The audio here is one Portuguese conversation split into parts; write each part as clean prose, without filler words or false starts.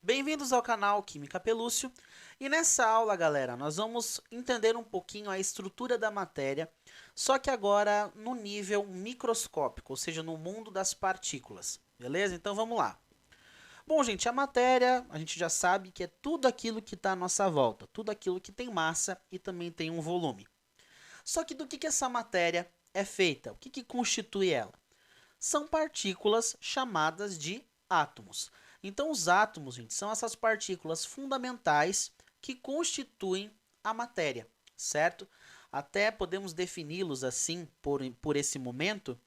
Bem-vindos ao canal Química Pelúcio e nessa aula, galera, nós vamos entender um pouquinho a estrutura da matéria, só que agora no nível microscópico, ou seja, no mundo das partículas, beleza? Então vamos lá. Bom, gente, a matéria, a gente já sabe que é tudo aquilo que está à nossa volta, tudo aquilo que tem massa e também tem um volume. Só que do que essa matéria é feita? O que constitui ela? São partículas chamadas de átomos. Então, os átomos, gente, são essas partículas fundamentais que constituem a matéria, certo? Até podemos defini-los assim, por esse momento,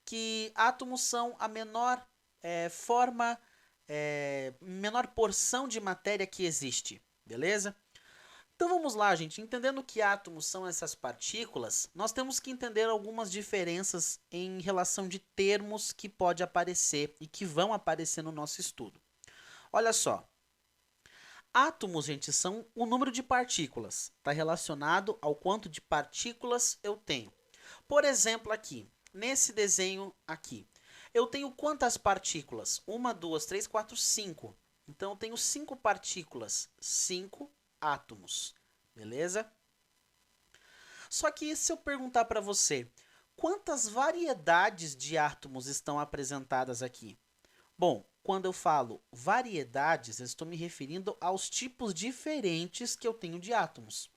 que átomos são a menor menor porção de matéria que existe, beleza? Então vamos lá, gente. Entendendo que átomos são essas partículas, nós temos que entender algumas diferenças em relação de termos que pode aparecer e que vão aparecer no nosso estudo. Olha só. Átomos, gente, são o número de partículas. Está relacionado ao quanto de partículas eu tenho. Por exemplo, aqui, nesse desenho aqui, eu tenho quantas partículas? 1, 2, 3, 4, 5. Então, eu tenho 5 partículas, 5 átomos, beleza? Só que se eu perguntar para você, quantas variedades de átomos estão apresentadas aqui? Bom, quando eu falo variedades, eu estou me referindo aos tipos diferentes que eu tenho de átomos.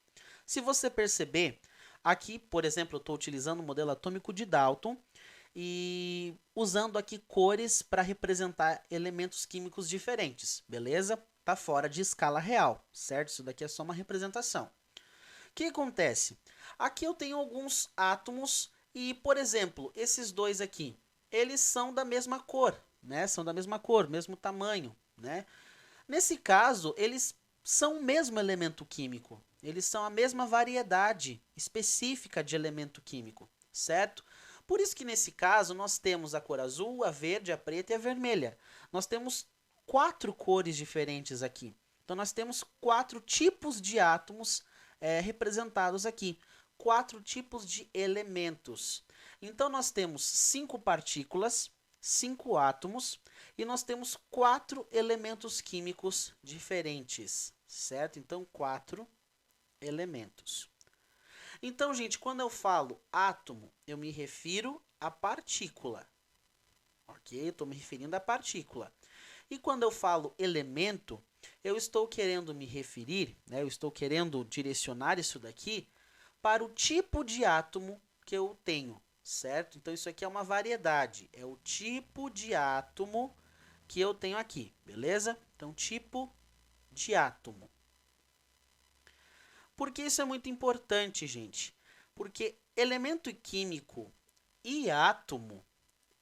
Se você perceber, aqui, por exemplo, eu estou utilizando o modelo atômico de Dalton e usando aqui cores para representar elementos químicos diferentes, beleza? Tá fora de escala real, certo? Isso daqui é só uma representação. O que acontece? Aqui eu tenho alguns átomos e, por exemplo, esses dois aqui, eles são da mesma cor, né? São da mesma cor, mesmo tamanho, né? Nesse caso, eles são o mesmo elemento químico. Eles são a mesma variedade específica de elemento químico, certo? Por isso que nesse caso nós temos a cor azul, a verde, a preta e a vermelha. Nós temos 4 cores diferentes aqui. Então nós temos 4 tipos de átomos representados aqui. 4 tipos de elementos. Então nós temos 5 partículas, 5 átomos e nós temos 4 elementos químicos diferentes, certo? Então 4 elementos. Então, gente, quando eu falo átomo, eu me refiro à partícula, ok? Estou me referindo à partícula. E quando eu falo elemento, eu estou querendo me referir, né? Eu estou querendo direcionar isso daqui para o tipo de átomo que eu tenho, certo? Então, isso aqui é uma variedade, é o tipo de átomo que eu tenho aqui, beleza? Então, tipo de átomo. Por que isso é muito importante, gente? Porque elemento químico e átomo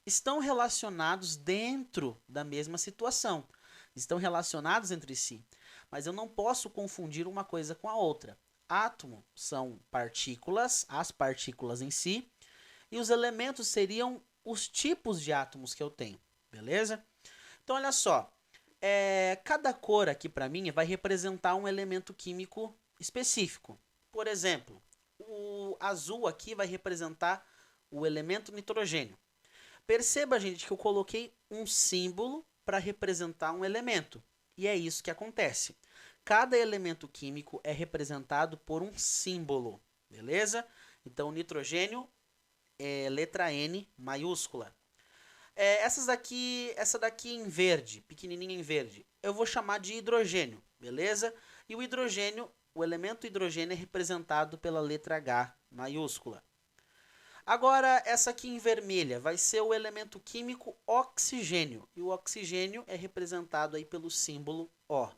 estão relacionados dentro da mesma situação. Estão relacionados entre si. Mas eu não posso confundir uma coisa com a outra. Átomo são partículas, as partículas em si, e os elementos seriam os tipos de átomos que eu tenho, beleza? Então, olha só, cada cor aqui para mim vai representar um elemento químico específico. Por exemplo, o azul aqui vai representar o elemento nitrogênio. Perceba, gente, que eu coloquei um símbolo para representar um elemento. E é isso que acontece. Cada elemento químico é representado por um símbolo, beleza? Então, nitrogênio é letra N maiúscula. Essa daqui em verde, pequenininha em verde, eu vou chamar de hidrogênio, beleza? E o hidrogênio, o elemento hidrogênio é representado pela letra H maiúscula. Agora, essa aqui em vermelha vai ser o elemento químico oxigênio. E o oxigênio é representado aí pelo símbolo O.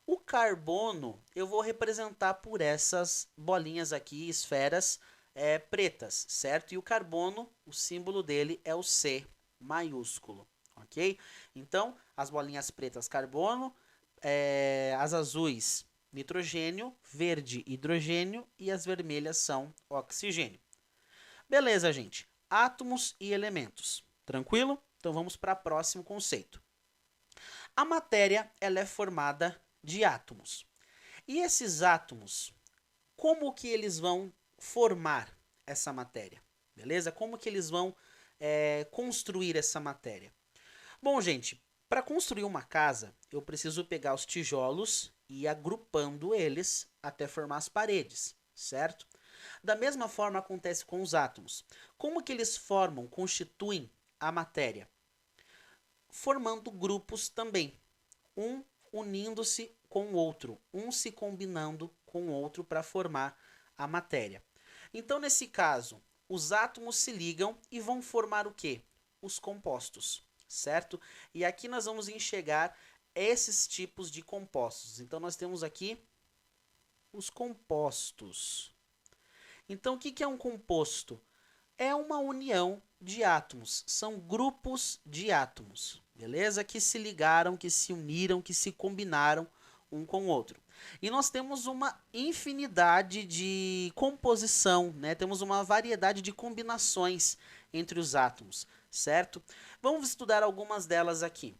O carbono eu vou representar por essas bolinhas aqui, esferas pretas, certo? E o carbono, o símbolo dele é o C maiúsculo, ok? Então, as bolinhas pretas, carbono, as azuis, nitrogênio, verde, hidrogênio e as vermelhas são oxigênio. Beleza, gente. Átomos e elementos. Tranquilo? Então vamos para o próximo conceito. A matéria ela é formada de átomos. E esses átomos, como que eles vão formar essa matéria? Beleza? Como que eles vão construir essa matéria? Bom, gente, Para construir uma casa, eu preciso pegar os tijolos e ir agrupando eles até formar as paredes, certo? Da mesma forma acontece com os átomos. Como que eles formam, constituem a matéria? Formando grupos também, um unindo-se com o outro, um se combinando com o outro para formar a matéria. Então, nesse caso, os átomos se ligam e vão formar o quê? Os compostos, certo? E aqui nós vamos enxergar esses tipos de compostos. Então, nós temos aqui os compostos. Então, o que é um composto? É uma união de átomos, são grupos de átomos, beleza? Que se ligaram, que se uniram, que se combinaram um com o outro. E nós temos uma infinidade de composição, né? Temos uma variedade de combinações entre os átomos, certo? Vamos estudar algumas delas aqui.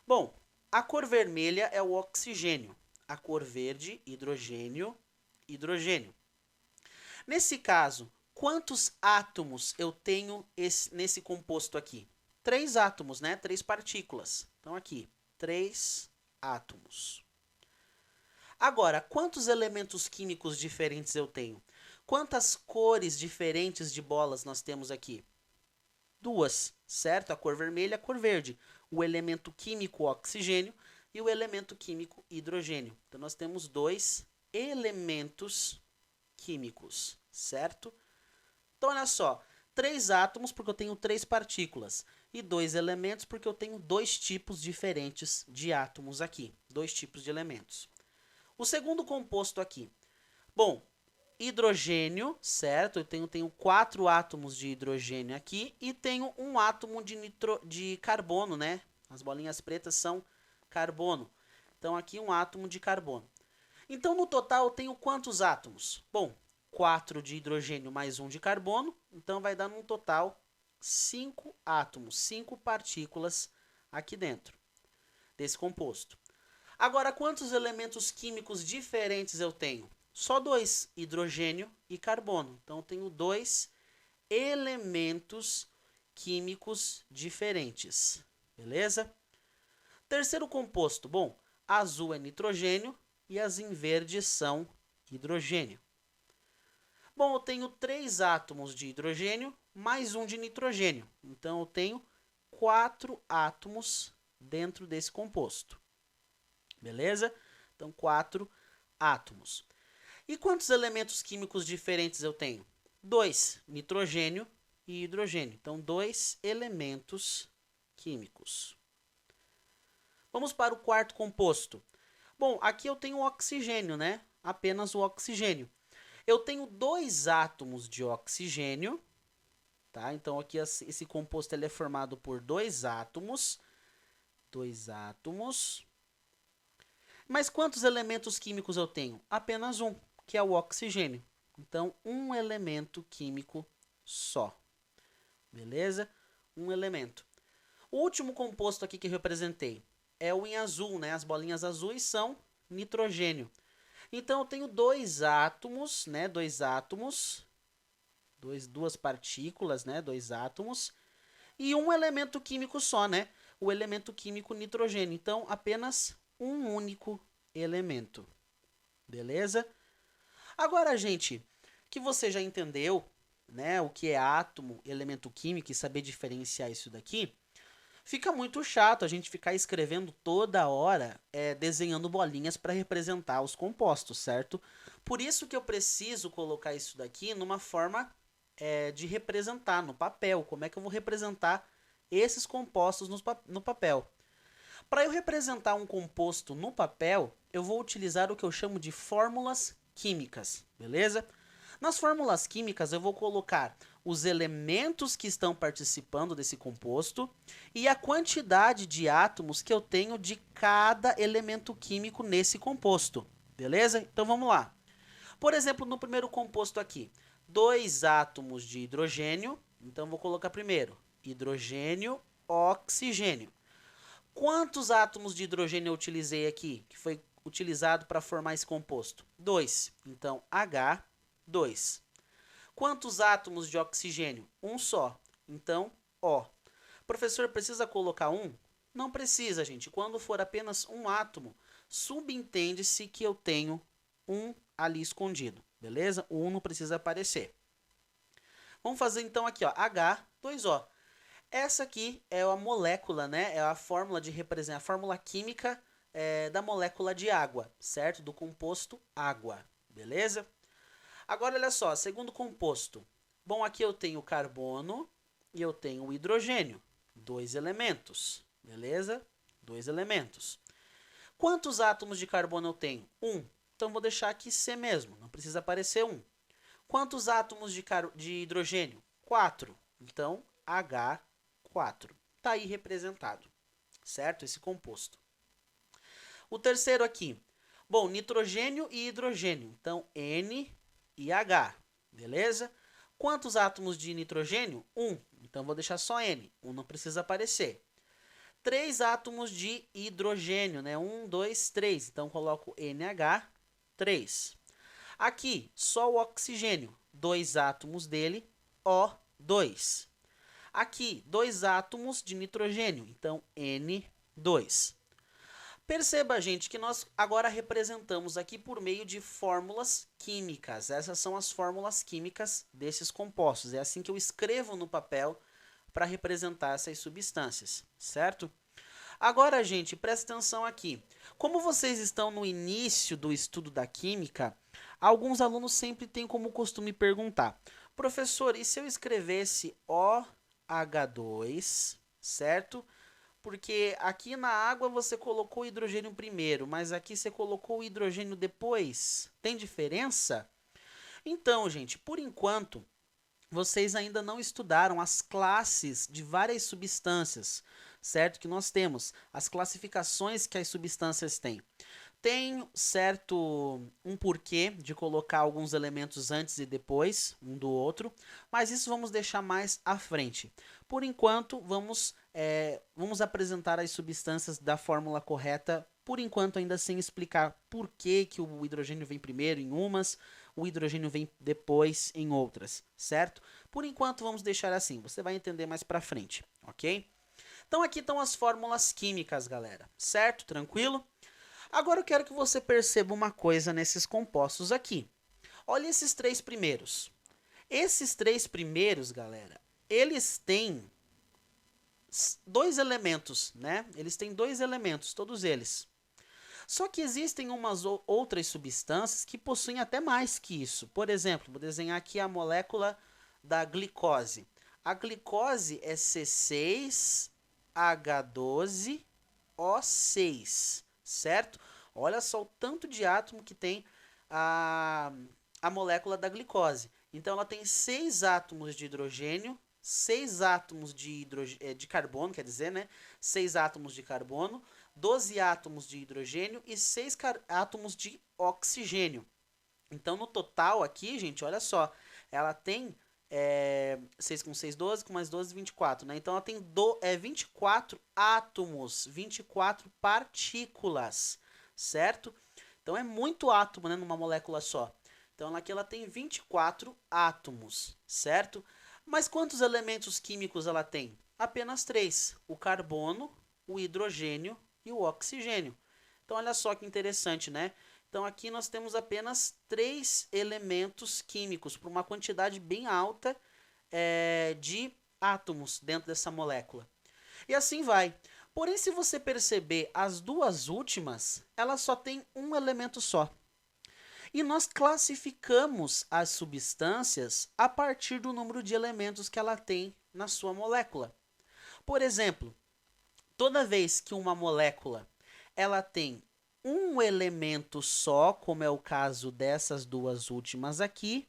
Bom, a cor vermelha é o oxigênio, a cor verde, hidrogênio, hidrogênio. Nesse caso, quantos átomos eu tenho nesse composto aqui? 3 átomos, né? 3 partículas. Então, aqui, 3 átomos. Agora, quantos elementos químicos diferentes eu tenho? Quantas cores diferentes de bolas nós temos aqui? 2, certo? A cor vermelha e a cor verde. O elemento químico oxigênio e o elemento químico hidrogênio. Então, nós temos 2 elementos químicos, certo? Então, olha só, 3 átomos porque eu tenho 3 partículas e 2 elementos porque eu tenho 2 tipos diferentes de átomos aqui, 2 tipos de elementos. O segundo composto aqui, bom, hidrogênio, certo? Eu tenho 4 átomos de hidrogênio aqui e tenho um átomo de carbono, né? As bolinhas pretas são carbono. Então, aqui um átomo de carbono. Então, no total, eu tenho quantos átomos? Bom, 4 de hidrogênio mais 1 de carbono, então vai dar no total 5 átomos, 5 partículas aqui dentro desse composto. Agora, quantos elementos químicos diferentes eu tenho? Só 2, hidrogênio e carbono. Então, eu tenho 2 elementos químicos diferentes, beleza? Terceiro composto, bom, azul é nitrogênio e as em verde são hidrogênio. Bom, eu tenho 3 átomos de hidrogênio mais 1 de nitrogênio. Então, eu tenho 4 átomos dentro desse composto. Beleza? Então, 4 átomos. E quantos elementos químicos diferentes eu tenho? 2, nitrogênio e hidrogênio. Então, 2 elementos químicos. Vamos para o quarto composto. Bom, aqui eu tenho o oxigênio, né? Apenas o oxigênio. Eu tenho 2 átomos de oxigênio, tá? Então, aqui esse composto ele é formado por 2 átomos. 2 átomos. Mas quantos elementos químicos eu tenho? Apenas um, que é o oxigênio. Então, um elemento químico só. Beleza? Um elemento. O último composto aqui que eu representei é o em azul, né? As bolinhas azuis são nitrogênio. Então, eu tenho 2 átomos, né? 2 átomos, duas partículas, né? 2 átomos, e um elemento químico só, né? O elemento químico nitrogênio. Então, apenas um único elemento. Beleza? Agora, gente, que você já entendeu, né? O que é átomo, elemento químico e saber diferenciar isso daqui, fica muito chato a gente ficar escrevendo toda hora, desenhando bolinhas para representar os compostos, certo? Por isso que eu preciso colocar isso daqui numa forma de representar no papel. Como é que eu vou representar esses compostos no papel? Para eu representar um composto no papel, eu vou utilizar o que eu chamo de fórmulas químicas, beleza? Nas fórmulas químicas, eu vou colocar os elementos que estão participando desse composto e a quantidade de átomos que eu tenho de cada elemento químico nesse composto, beleza? Então, vamos lá. Por exemplo, no primeiro composto aqui, 2 átomos de hidrogênio. Então, vou colocar primeiro hidrogênio, oxigênio. Quantos átomos de hidrogênio eu utilizei aqui, que foi utilizado para formar esse composto? 2. Então, H2. Quantos átomos de oxigênio? Um só. Então, O. Professor, precisa colocar um? Não precisa, gente. Quando for apenas um átomo, subentende-se que eu tenho um ali escondido, beleza? O 1 não precisa aparecer. Vamos fazer então aqui, ó, H2O. Essa aqui é a molécula, né? É a fórmula de representar, a fórmula química da molécula de água, certo? Do composto água, beleza? Agora, olha só, segundo composto. Bom, aqui eu tenho carbono e eu tenho o hidrogênio. 2 elementos, beleza? 2 elementos. Quantos átomos de carbono eu tenho? 1. Então, vou deixar aqui C mesmo, não precisa aparecer 1. Quantos átomos de hidrogênio? 4. Então, H4. Está aí representado, certo? Esse composto. O terceiro aqui. Bom, nitrogênio e hidrogênio. Então, N e H, beleza? Quantos átomos de nitrogênio? 1. Então, vou deixar só N. 1 não precisa aparecer. 3 átomos de hidrogênio, né? 1, 2, 3. Então, coloco NH3. Aqui, só o oxigênio. 2 átomos dele, O2. Aqui, 2 átomos de nitrogênio. Então, N2. Perceba, gente, que nós agora representamos aqui por meio de fórmulas químicas. Essas são as fórmulas químicas desses compostos. É assim que eu escrevo no papel para representar essas substâncias, certo? Agora, gente, presta atenção aqui. Como vocês estão no início do estudo da química, alguns alunos sempre têm como costume perguntar: professor, e se eu escrevesse OH2, certo? Porque aqui na água você colocou o hidrogênio primeiro, mas aqui você colocou o hidrogênio depois. Tem diferença? Então, gente, por enquanto, vocês ainda não estudaram as classes de várias substâncias, certo? Que nós temos, as classificações que as substâncias têm. Tem certo um porquê de colocar alguns elementos antes e depois um do outro, mas isso vamos deixar mais à frente. Por enquanto, vamos apresentar as substâncias da fórmula correta, por enquanto ainda sem explicar por que o hidrogênio vem primeiro em umas, o hidrogênio vem depois em outras, certo? Por enquanto vamos deixar assim, você vai entender mais pra frente, ok? Então aqui estão as fórmulas químicas, galera, certo? Tranquilo? Agora eu quero que você perceba uma coisa nesses compostos aqui. Olha esses 3 primeiros. Esses 3 primeiros, galera, eles têm 2 elementos, né? Eles têm 2 elementos, todos eles. Só que existem umas outras substâncias que possuem até mais que isso. Por exemplo, vou desenhar aqui a molécula da glicose. A glicose é C6H12O6, certo? Olha só o tanto de átomo que tem a molécula da glicose. Então, ela tem 6 átomos de hidrogênio, 6 átomos de carbono, quer dizer, né? 6 átomos de carbono, 12 átomos de hidrogênio e 6 átomos de oxigênio. Então, no total aqui, gente, olha só, ela tem 6 com 6, 12, com mais 12, 24, né? Então, ela tem 24 átomos, 24 partículas, certo? Então, é muito átomo, né, numa molécula só. Então, aqui ela tem 24 átomos, certo? Mas quantos elementos químicos ela tem? Apenas 3, o carbono, o hidrogênio e o oxigênio. Então, olha só que interessante, né? Então, aqui nós temos apenas 3 elementos químicos, por uma quantidade bem alta de átomos dentro dessa molécula. E assim vai. Porém, se você perceber, as duas últimas, elas só têm um elemento só. E nós classificamos as substâncias a partir do número de elementos que ela tem na sua molécula. Por exemplo, toda vez que uma molécula ela tem um elemento só, como é o caso dessas duas últimas aqui,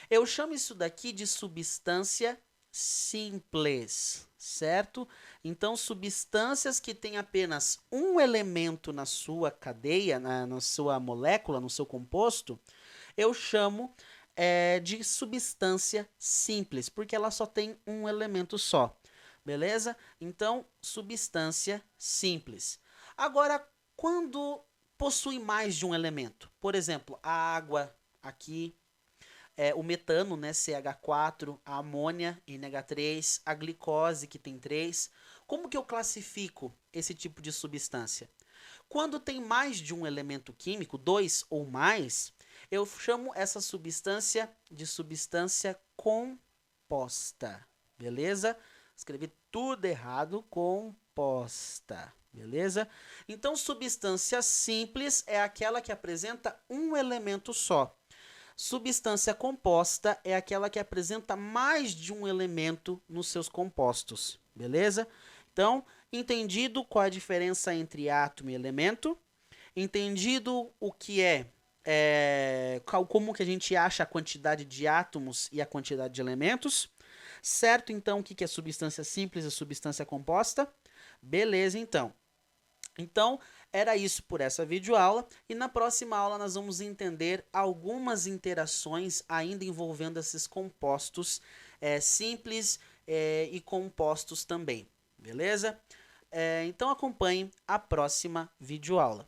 eu chamo isso daqui de substância simples, certo? Então, substâncias que têm apenas um elemento na sua cadeia, na sua molécula, no seu composto, eu chamo de substância simples, porque ela só tem um elemento só, beleza? Então, substância simples. Agora, quando possui mais de um elemento, por exemplo, a água aqui, o metano, né, CH4, a amônia, NH3, a glicose, que tem 3. Como que eu classifico esse tipo de substância? Quando tem mais de um elemento químico, 2 ou mais, eu chamo essa substância de substância composta, beleza? Escrevi tudo errado, composta, beleza? Então, substância simples é aquela que apresenta um elemento só. Substância composta é aquela que apresenta mais de um elemento nos seus compostos, beleza? Então, entendido qual é a diferença entre átomo e elemento, entendido o que como que a gente acha a quantidade de átomos e a quantidade de elementos, certo? Então, o que é substância simples e substância composta? Beleza, então. Então, era isso por essa videoaula e na próxima aula nós vamos entender algumas interações ainda envolvendo esses compostos simples e compostos também, beleza? Então acompanhe a próxima videoaula.